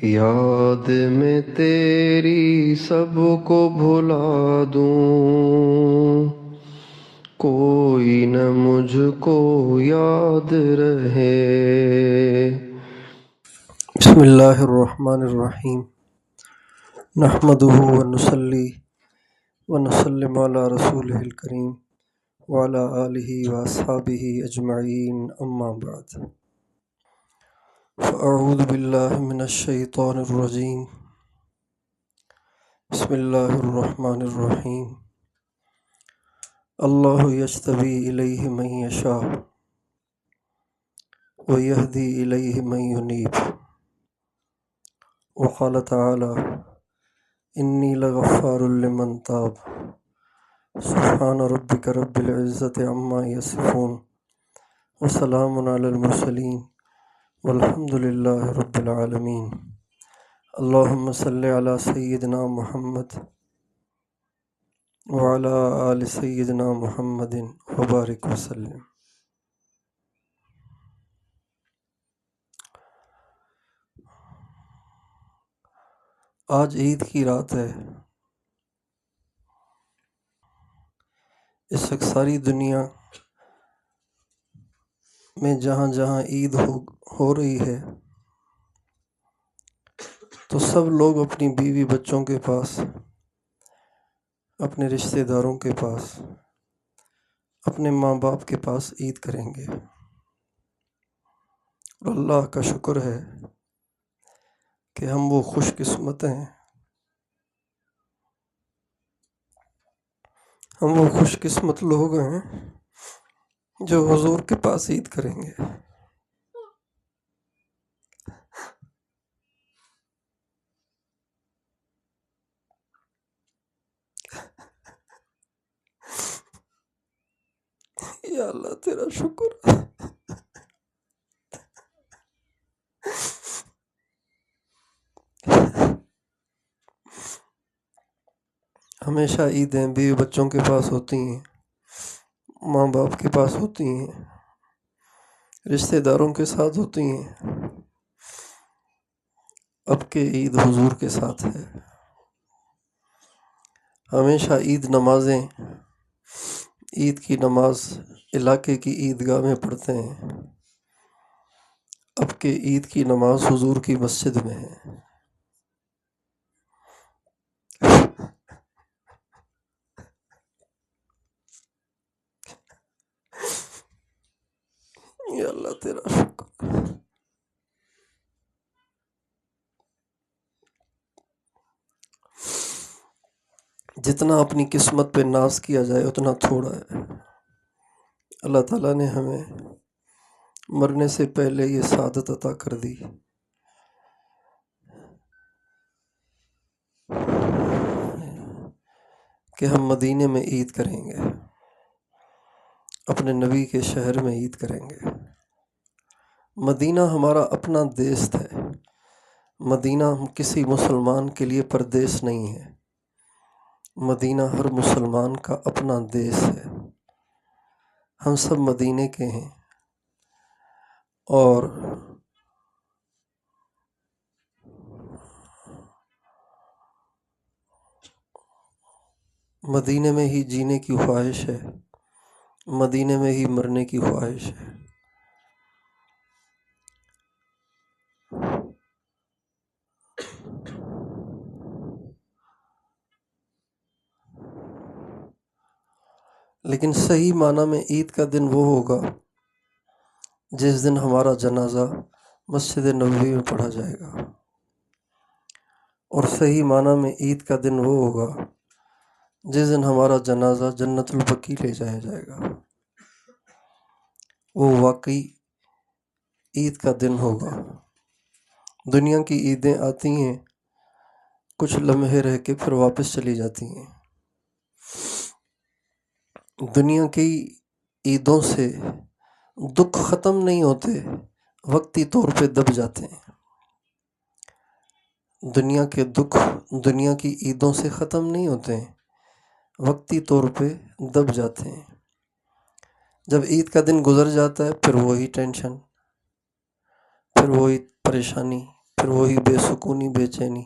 یاد میں تیری سب کو بھلا دوں، کوئی نہ مجھ کو یاد رہے۔ بسم اللہ الرحمن الرحیم، نحمدہ ونصلی ونسلم علی رسولہ الکریم وعلی آلہ واصحابہ اجمعین، اما بعد۔ فاعوذ باللہ من الشیطان الرجیم، بسم اللہ الرحمن الرحیم۔ اللہ یجتبی الیہ من یشاء ویہدی الیہ من ینیب، وقال تعالی انی لغفار لمن تاب، سبحان ربک رب العزۃ عما یصفون وسلام علی المرسلین والحمد للہ رب العالمین۔ اللہم صلی علی سیدنا محمد وعلی آل سیدنا محمد وبارک وسلم۔ آج عید کی رات ہے۔ اس وقت ساری دنیا میں جہاں جہاں عید ہو رہی ہے تو سب لوگ اپنی بیوی بچوں کے پاس، اپنے رشتہ داروں کے پاس، اپنے ماں باپ کے پاس عید کریں گے، اور اللہ کا شکر ہے کہ ہم وہ خوش قسمت ہیں، ہم وہ خوش قسمت لوگ ہیں جو حضور کے پاس عید کریں گے۔ یا اللہ تیرا شکر ہے۔ ہمیشہ عیدیں بیوی بچوں کے پاس ہوتی ہیں، ماں باپ کے پاس ہوتی ہیں، رشتہ داروں کے ساتھ ہوتی ہیں۔ اب کے عید حضور کے ساتھ ہے۔ ہمیشہ عید نمازیں، عید کی نماز علاقے کی عیدگاہ میں پڑھتے ہیں، اب کے عید کی نماز حضور کی مسجد میں ہے۔ یا اللہ تیرا شکر۔ جتنا اپنی قسمت پہ ناز کیا جائے اتنا تھوڑا ہے۔ اللہ تعالیٰ نے ہمیں مرنے سے پہلے یہ سعادت عطا کر دی کہ ہم مدینے میں عید کریں گے، اپنے نبی کے شہر میں عید کریں گے۔ مدینہ ہمارا اپنا دیس ہے، مدینہ کسی مسلمان کے لیے پردیس نہیں ہے، مدینہ ہر مسلمان کا اپنا دیس ہے۔ ہم سب مدینے کے ہیں، اور مدینے میں ہی جینے کی خواہش ہے، مدینے میں ہی مرنے کی خواہش ہے۔ لیکن صحیح معنی میں عید کا دن وہ ہوگا جس دن ہمارا جنازہ مسجد نبوی میں پڑھا جائے گا، اور صحیح معنی میں عید کا دن وہ ہوگا جس دن ہمارا جنازہ جنت البقیع لے جایا جائے گا۔ وہ واقعی عید کا دن ہوگا۔ دنیا کی عیدیں آتی ہیں، کچھ لمحے رہ کے پھر واپس چلی جاتی ہیں۔ دنیا کی عیدوں سے دکھ ختم نہیں ہوتے، وقتی طور پہ دب جاتے ہیں۔ دنیا کے دکھ دنیا کی عیدوں سے ختم نہیں ہوتے ہیں، وقتی طور پہ دب جاتے ہیں۔ جب عید کا دن گزر جاتا ہے پھر وہی ٹینشن، پھر وہی پریشانی، پھر وہی بے سکونی، بے چینی۔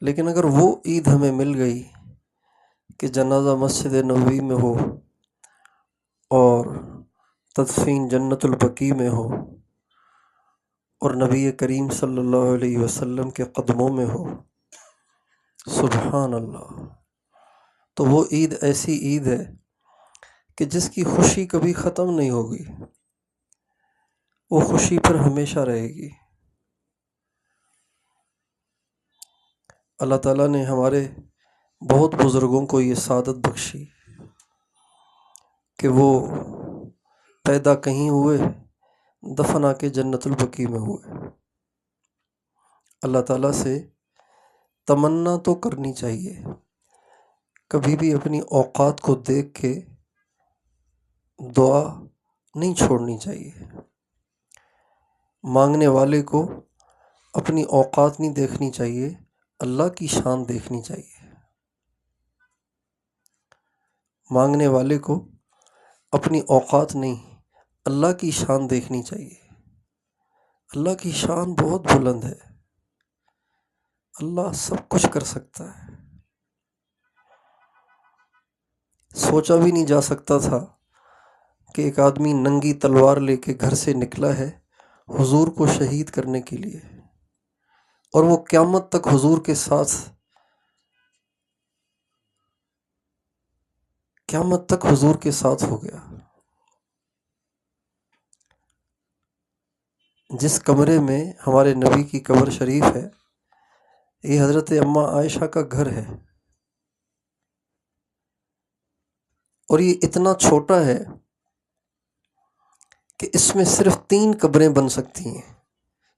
لیکن اگر وہ عید ہمیں مل گئی کہ جنازہ مسجد نبوی میں ہو اور تدفین جنت البقیع میں ہو اور نبی کریم صلی اللہ علیہ وسلم کے قدموں میں ہو، سبحان اللہ، تو وہ عید ایسی عید ہے کہ جس کی خوشی کبھی ختم نہیں ہوگی، وہ خوشی پھر ہمیشہ رہے گی۔ اللہ تعالیٰ نے ہمارے بہت بزرگوں کو یہ سعادت بخشی کہ وہ پیدا کہیں ہوئے، دفن آ کے جنت البقیع میں ہوئے۔ اللہ تعالیٰ سے تمنا تو کرنی چاہیے، کبھی بھی اپنی اوقات کو دیکھ کے دعا نہیں چھوڑنی چاہیے۔ مانگنے والے کو اپنی اوقات نہیں دیکھنی چاہیے، اللہ کی شان دیکھنی چاہیے۔ مانگنے والے کو اپنی اوقات نہیں، اللہ کی شان دیکھنی چاہیے۔ اللہ کی شان بہت بلند ہے، اللہ سب کچھ کر سکتا ہے۔ سوچا بھی نہیں جا سکتا تھا کہ ایک آدمی ننگی تلوار لے کے گھر سے نکلا ہے حضور کو شہید کرنے کے لیے، اور وہ قیامت تک حضور کے ساتھ، قیامت تک حضور کے ساتھ ہو گیا۔ جس کمرے میں ہمارے نبی کی قبر شریف ہے، یہ حضرت اماں عائشہ کا گھر ہے، اور یہ اتنا چھوٹا ہے کہ اس میں صرف 3 قبریں بن سکتی ہیں،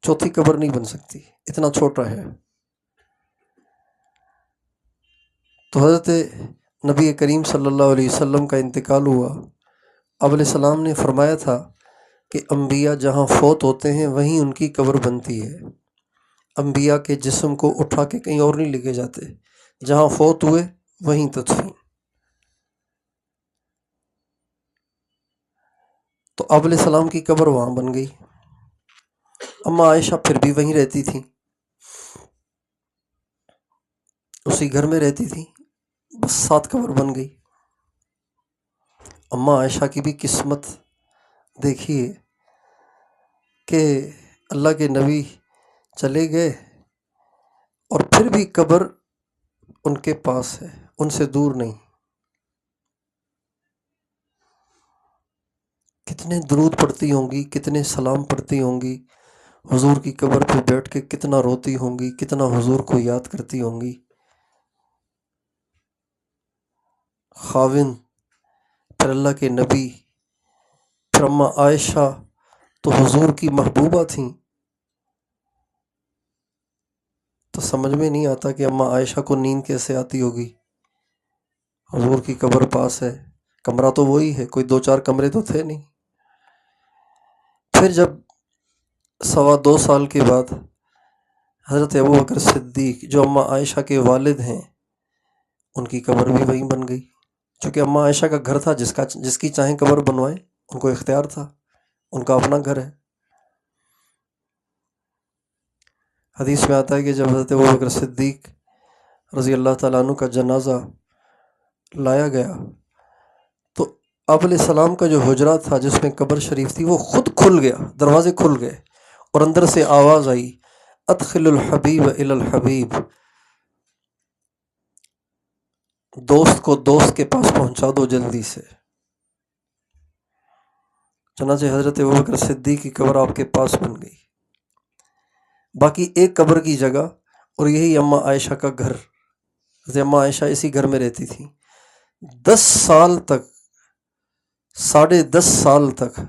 چوتھی قبر نہیں بن سکتی، اتنا چھوٹا ہے۔ تو حضرت نبی کریم صلی اللہ علیہ وسلم کا انتقال ہوا، آپ علیہ السلام نے فرمایا تھا کہ انبیاء جہاں فوت ہوتے ہیں وہیں ان کی قبر بنتی ہے۔ انبیاء کے جسم کو اٹھا کے کہیں اور نہیں لے کے جاتے، جہاں فوت ہوئے وہیں تدفین۔ تو آپ علیہ السلام کی قبر وہاں بن گئی۔ اماں عائشہ پھر بھی وہیں رہتی تھیں، اسی گھر میں رہتی تھیں، بس 7 قبر بن گئی۔ اماں عائشہ کی بھی قسمت دیکھیے کہ اللہ کے نبی چلے گئے اور پھر بھی قبر ان کے پاس ہے، ان سے دور نہیں۔ کتنے درود پڑھتی ہوں گی، کتنے سلام پڑھتی ہوں گی، حضور کی قبر پہ بیٹھ کے کتنا روتی ہوں گی، کتنا حضور کو یاد کرتی ہوں گی۔ خاوند، پھر اللہ کے نبی، پھر اماں عائشہ تو حضور کی محبوبہ تھیں، تو سمجھ میں نہیں آتا کہ اماں عائشہ کو نیند کیسے آتی ہوگی۔ حضور کی قبر پاس ہے، کمرہ تو وہی ہے، کوئی 2-4 کمرے تو تھے نہیں۔ پھر جب 2.25 سال کے بعد حضرت ابوبکر صدیق جو اماں عائشہ کے والد ہیں، ان کی قبر بھی وہیں بن گئی، چونکہ اماں عائشہ کا گھر تھا، جس کی چاہیں قبر بنوائیں، ان کو اختیار تھا، ان کا اپنا گھر ہے۔ حدیث میں آتا ہے کہ جب حضرت ابوبکر صدیق رضی اللہ تعالیٰ عنہ کا جنازہ لایا گیا تو آپ علیہ السلام کا جو حجرہ تھا جس میں قبر شریف تھی وہ خود کھل گیا، دروازے کھل گئے، اور اندر سے آواز آئی، ادخل الحبیب الی الحبیب، دوست کو دوست کے پاس پہنچا دو جلدی سے۔ چنانچہ حضرت ابوبکر صدیق کی قبر آپ کے پاس بن گئی، باقی ایک قبر کی جگہ، اور یہی اماں عائشہ کا گھر۔ حضرت اماں عائشہ اسی گھر میں رہتی تھی، 10 سال تک، 10.5 سال تک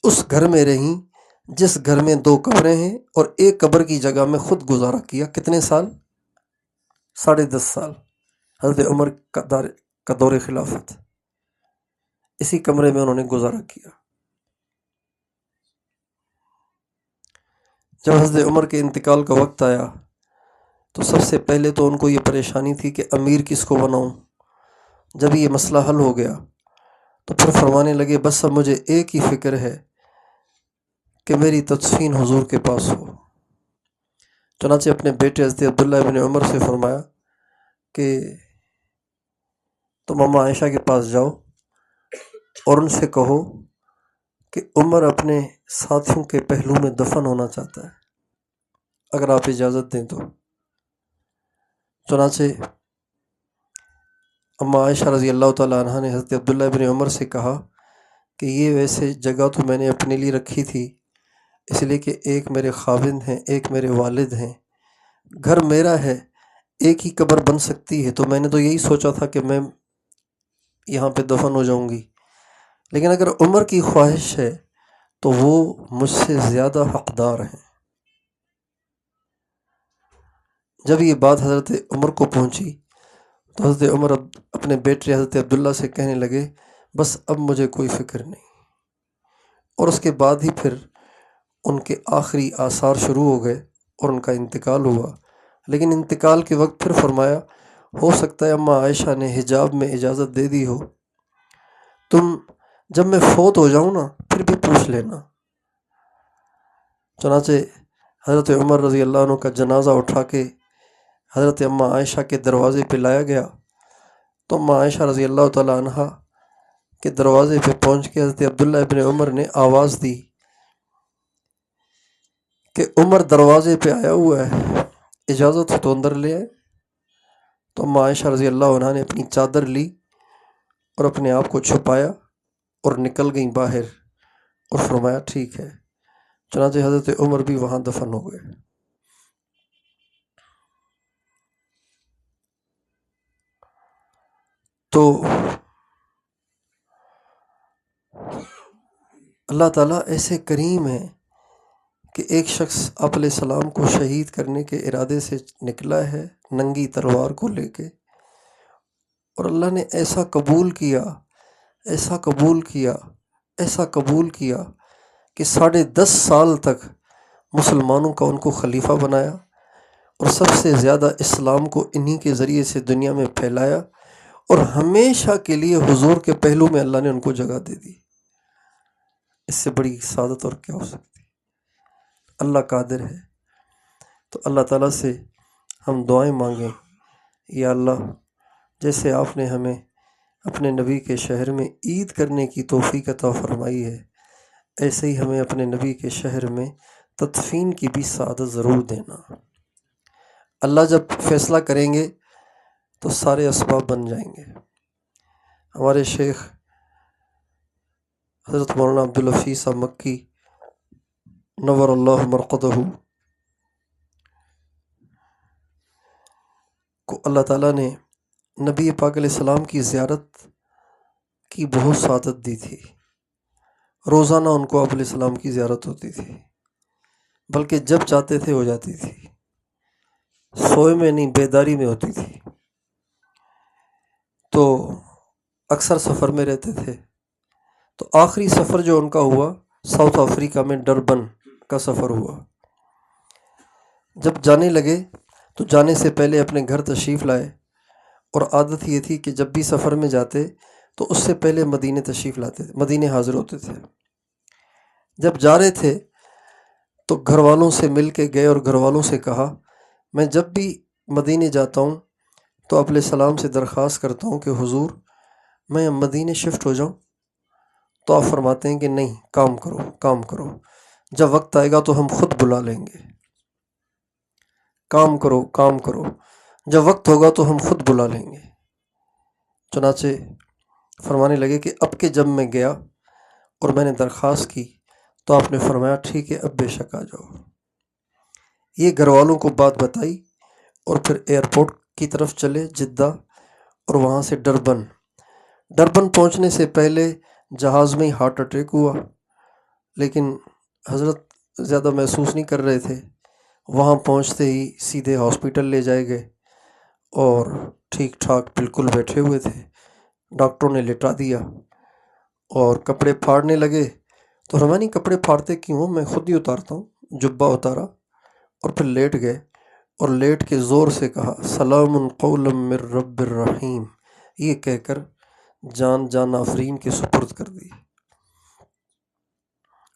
اس گھر میں رہیں جس گھر میں 2 قبریں ہیں، اور ایک قبر کی جگہ میں خود گزارا کیا۔ کتنے سال؟ 10.5 سال، حضرت عمر کا دور خلافت، اسی کمرے میں انہوں نے گزارا کیا۔ جب حضرت عمر کے انتقال کا وقت آیا تو سب سے پہلے تو ان کو یہ پریشانی تھی کہ امیر کس کو بناؤں۔ جب یہ مسئلہ حل ہو گیا تو پھر فرمانے لگے، بس اب مجھے ایک ہی فکر ہے کہ میری تدفین حضور کے پاس ہو۔ چنانچہ اپنے بیٹے حضرت عبداللہ ابن عمر سے فرمایا کہ تم اماں عائشہ کے پاس جاؤ اور ان سے کہو کہ عمر اپنے ساتھیوں کے پہلو میں دفن ہونا چاہتا ہے، اگر آپ اجازت دیں تو۔ چنانچہ اماں عائشہ رضی اللہ تعالیٰ عنہ نے حضرت عبداللہ ابن عمر سے کہا کہ یہ ویسے جگہ تو میں نے اپنے لیے رکھی تھی، اس لیے کہ ایک میرے خاوند ہیں، ایک میرے والد ہیں، گھر میرا ہے، ایک ہی قبر بن سکتی ہے، تو میں نے تو یہی سوچا تھا کہ میں یہاں پہ دفن ہو جاؤں گی، لیکن اگر عمر کی خواہش ہے تو وہ مجھ سے زیادہ حقدار ہیں۔ جب یہ بات حضرت عمر کو پہنچی تو حضرت عمر اپنے بیٹے حضرت عبداللہ سے کہنے لگے بس اب مجھے کوئی فکر نہیں، اور اس کے بعد ہی پھر ان کے آخری آثار شروع ہو گئے اور ان کا انتقال ہوا۔ لیکن انتقال کے وقت پھر فرمایا ہو سکتا ہے اماں عائشہ نے حجاب میں اجازت دے دی ہو، تم جب میں فوت ہو جاؤں نا پھر بھی پوچھ لینا۔ چنانچہ حضرت عمر رضی اللہ عنہ کا جنازہ اٹھا کے حضرت اماں عائشہ کے دروازے پہ لایا گیا، تو اماں عائشہ رضی اللہ تعالیٰ عنہ کے دروازے پہ پہنچ کے حضرت عبداللہ ابن عمر نے آواز دی کہ عمر دروازے پہ آیا ہوا ہے، اجازت ہو تو اندر لے آئے۔ تو اماں عائشہ رضی اللہ عنہ نے اپنی چادر لی اور اپنے آپ کو چھپایا اور نکل گئیں باہر، اور فرمایا ٹھیک ہے۔ چنانچہ حضرت عمر بھی وہاں دفن ہو گئے۔ تو اللہ تعالیٰ ایسے کریم ہے کہ ایک شخص آپ علیہ السلام کو شہید کرنے کے ارادے سے نکلا ہے ننگی تلوار کو لے کے، اور اللہ نے ایسا قبول کیا، ایسا قبول کیا، ایسا قبول کیا کہ 10.5 سال تک مسلمانوں کا ان کو خلیفہ بنایا، اور سب سے زیادہ اسلام کو انہی کے ذریعے سے دنیا میں پھیلایا، اور ہمیشہ کے لیے حضور کے پہلو میں اللہ نے ان کو جگہ دے دی۔ اس سے بڑی سعادت اور کیا ہو سکتی؟ اللہ قادر ہے۔ تو اللہ تعالیٰ سے ہم دعائیں مانگیں، یا اللہ جیسے آپ نے ہمیں اپنے نبی کے شہر میں عید کرنے کی توفیق عطا فرمائی ہے، ایسے ہی ہمیں اپنے نبی کے شہر میں تدفین کی بھی سعادت ضرور دینا۔ اللہ جب فیصلہ کریں گے تو سارے اسباب بن جائیں گے۔ ہمارے شیخ حضرت مولانا عبدالحفیظ صاحب مکی نور اللہ مرقدہ کو اللہ تعالیٰ نے نبی پاک علیہ السلام کی زیارت کی بہت سعادت دی تھی۔ روزانہ ان کو آپ علیہ السلام کی زیارت ہوتی تھی، بلکہ جب چاہتے تھے ہو جاتی تھی، سوئے میں نہیں بیداری میں ہوتی تھی۔ تو اکثر سفر میں رہتے تھے، تو آخری سفر جو ان کا ہوا ساؤتھ افریقہ میں ڈربن کا سفر ہوا۔ جب جانے لگے تو جانے سے پہلے اپنے گھر تشریف لائے، اور عادت یہ تھی کہ جب بھی سفر میں جاتے تو اس سے پہلے مدینے تشریف لاتے تھے، مدینے حاضر ہوتے تھے۔ جب جا رہے تھے تو گھر والوں سے مل کے گئے اور گھر والوں سے کہا میں جب بھی مدینے جاتا ہوں تو آپ علیہ السلام سے درخواست کرتا ہوں کہ حضور میں مدینے شفٹ ہو جاؤں، تو آپ فرماتے ہیں کہ نہیں، کام کرو کام کرو، جب وقت آئے گا تو ہم خود بلا لیں گے۔ کام کرو کام کرو، جب وقت ہوگا تو ہم خود بلا لیں گے۔ چنانچہ فرمانے لگے کہ اب کہ جب میں گیا اور میں نے درخواست کی تو آپ نے فرمایا ٹھیک ہے اب بے شک آ جاؤ۔ یہ گھر والوں کو بات بتائی اور پھر ایئرپورٹ کی طرف چلے جدہ، اور وہاں سے ڈربن پہنچنے سے پہلے جہاز میں ہی ہارٹ اٹیک ہوا، لیکن حضرت زیادہ محسوس نہیں کر رہے تھے۔ وہاں پہنچتے ہی سیدھے ہاسپٹل لے جائے گئے، اور ٹھیک ٹھاک بالکل بیٹھے ہوئے تھے، ڈاکٹروں نے لٹا دیا اور کپڑے پھاڑنے لگے۔ تو فرمایا کپڑے پھاڑتے کیوں ہو، میں خود ہی اتارتا ہوں۔ جبہ اتارا اور پھر لیٹ گئے، اور لیٹ کے زور سے کہا سلام قولا من رب الرحیم، یہ کہہ کر جان آفرین کے سپرد کر دی۔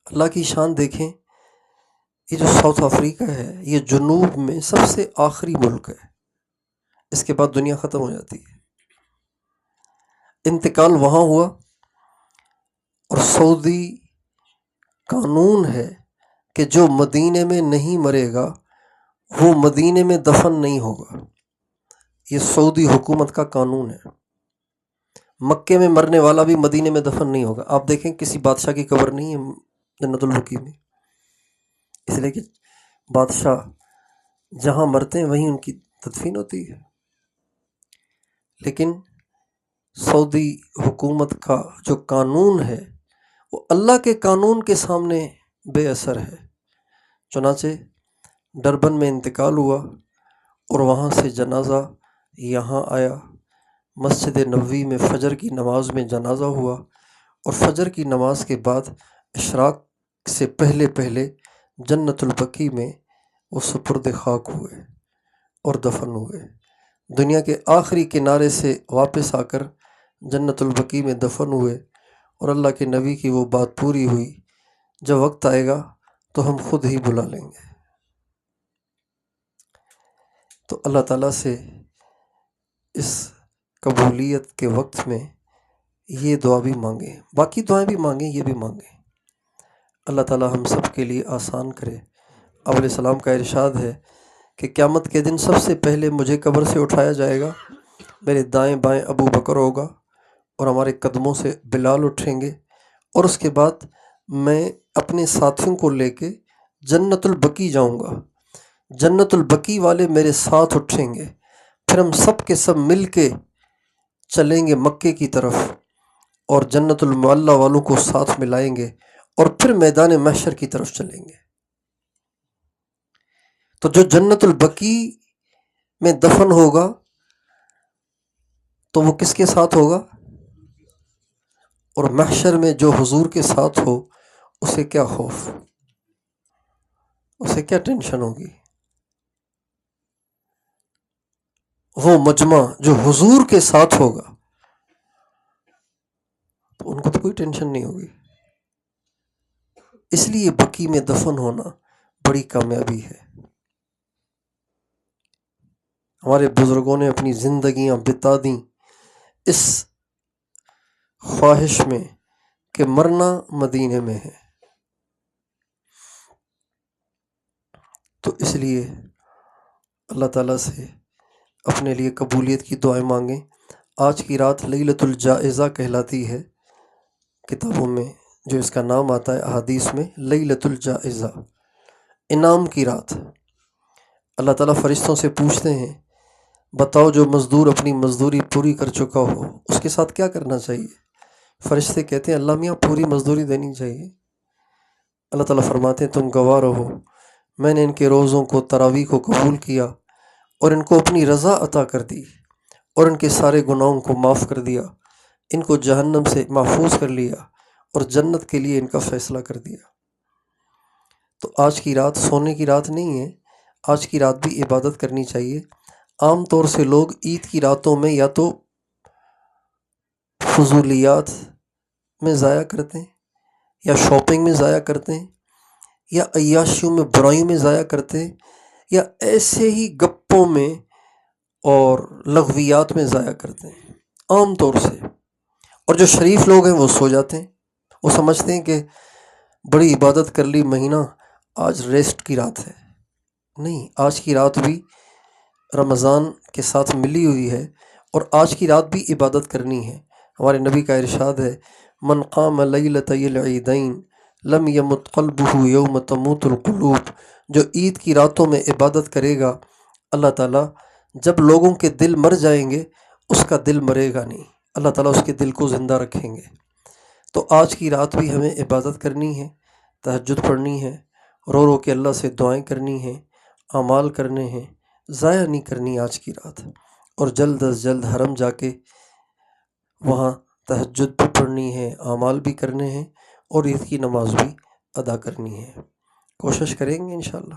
اللہ کی شان دیکھیں، یہ جو ساؤتھ افریقہ ہے یہ جنوب میں سب سے آخری ملک ہے، اس کے بعد دنیا ختم ہو جاتی ہے۔ انتقال وہاں ہوا، اور سعودی قانون ہے کہ جو مدینے میں نہیں مرے گا وہ مدینے میں دفن نہیں ہوگا۔ یہ سعودی حکومت کا قانون ہے۔ مکے میں مرنے والا بھی مدینے میں دفن نہیں ہوگا۔ آپ دیکھیں کسی بادشاہ کی قبر نہیں ہے جنت البقیع میں، اس لیے کہ بادشاہ جہاں مرتے ہیں وہیں ان کی تدفین ہوتی ہے۔ لیکن سعودی حکومت کا جو قانون ہے وہ اللہ کے قانون کے سامنے بے اثر ہے۔ چنانچہ ڈربن میں انتقال ہوا اور وہاں سے جنازہ یہاں آیا۔ مسجد نبوی میں فجر کی نماز میں جنازہ ہوا، اور فجر کی نماز کے بعد اشراق سے پہلے پہلے جنت البقیع میں وہ سپرد خاک ہوئے اور دفن ہوئے۔ دنیا کے آخری کنارے سے واپس آ کر جنت البقیع میں دفن ہوئے، اور اللہ کے نبی کی وہ بات پوری ہوئی، جب وقت آئے گا تو ہم خود ہی بلا لیں گے۔ تو اللہ تعالیٰ سے اس قبولیت کے وقت میں یہ دعا بھی مانگیں، باقی دعائیں بھی مانگیں، یہ بھی مانگیں۔ اللہ تعالیٰ ہم سب کے لیے آسان کرے۔ آپ علیہ السلام کا ارشاد ہے کہ قیامت کے دن سب سے پہلے مجھے قبر سے اٹھایا جائے گا، میرے دائیں بائیں ابو بکر ہوگا، اور ہمارے قدموں سے بلال اٹھیں گے، اور اس کے بعد میں اپنے ساتھیوں کو لے کے جنت البقیع جاؤں گا۔ جنت البقیع والے میرے ساتھ اٹھیں گے، پھر ہم سب کے سب مل کے چلیں گے مکے کی طرف، اور جنت المعلی والوں کو ساتھ ملائیں گے، اور پھر میدان محشر کی طرف چلیں گے۔ تو جو جنت البقیع میں دفن ہوگا تو وہ کس کے ساتھ ہوگا؟ اور محشر میں جو حضور کے ساتھ ہو اسے کیا خوف، اسے کیا ٹینشن ہوگی؟ وہ مجمع جو حضور کے ساتھ ہوگا تو ان کو تو کوئی ٹینشن نہیں ہوگی۔ اس لیے بقیع میں دفن ہونا بڑی کامیابی ہے۔ ہمارے بزرگوں نے اپنی زندگیاں بتا دیں اس خواہش میں کہ مرنا مدینے میں ہے۔ تو اس لیے اللہ تعالیٰ سے اپنے لیے قبولیت کی دعائیں مانگیں۔ آج کی رات لیلۃ الجائزہ کہلاتی ہے کتابوں میں، جو اس کا نام آتا ہے احادیث میں، لیلۃ الجائزہ، انعام کی رات۔ اللہ تعالیٰ فرشتوں سے پوچھتے ہیں بتاؤ جو مزدور اپنی مزدوری پوری کر چکا ہو اس کے ساتھ کیا کرنا چاہیے؟ فرشتے کہتے ہیں اللہ میاں پوری مزدوری دینی چاہیے۔ اللہ تعالیٰ فرماتے ہیں تم گواہ رہو، میں نے ان کے روزوں کو، تراویح کو قبول کیا، اور ان کو اپنی رضا عطا کر دی، اور ان کے سارے گناہوں کو معاف کر دیا، ان کو جہنم سے محفوظ کر لیا، اور جنت کے لیے ان کا فیصلہ کر دیا۔ تو آج کی رات سونے کی رات نہیں ہے، آج کی رات بھی عبادت کرنی چاہیے۔ عام طور سے لوگ عید کی راتوں میں یا تو فضولیات میں ضائع کرتے ہیں، یا شاپنگ میں ضائع کرتے ہیں، یا عیاشیوں میں، برائیوں میں ضائع کرتے ہیں، یا ایسے ہی گپوں میں اور لغویات میں ضائع کرتے ہیں عام طور سے۔ اور جو شریف لوگ ہیں وہ سو جاتے ہیں، وہ سمجھتے ہیں کہ بڑی عبادت کر لی مہینہ، آج ریسٹ کی رات ہے۔ نہیں، آج کی رات بھی رمضان کے ساتھ ملی ہوئی ہے، اور آج کی رات بھی عبادت کرنی ہے۔ ہمارے نبی کا ارشاد ہے من قام لیلتی العیدین لم یمت قلبہ یوم تموت القلوب، جو عید کی راتوں میں عبادت کرے گا، اللہ تعالیٰ جب لوگوں کے دل مر جائیں گے اس کا دل مرے گا نہیں، اللہ تعالیٰ اس کے دل کو زندہ رکھیں گے۔ تو آج کی رات بھی ہمیں عبادت کرنی ہے، تہجد پڑھنی ہے، رو رو کے اللہ سے دعائیں کرنی ہیں، اعمال کرنے ہیں، ضائع نہیں کرنی آج کی رات، اور جلد از جلد حرم جا کے وہاں تہجد بھی پڑھنی ہے، اعمال بھی کرنے ہیں، اور عید کی نماز بھی ادا کرنی ہے۔ کوشش کریں گے انشاءاللہ۔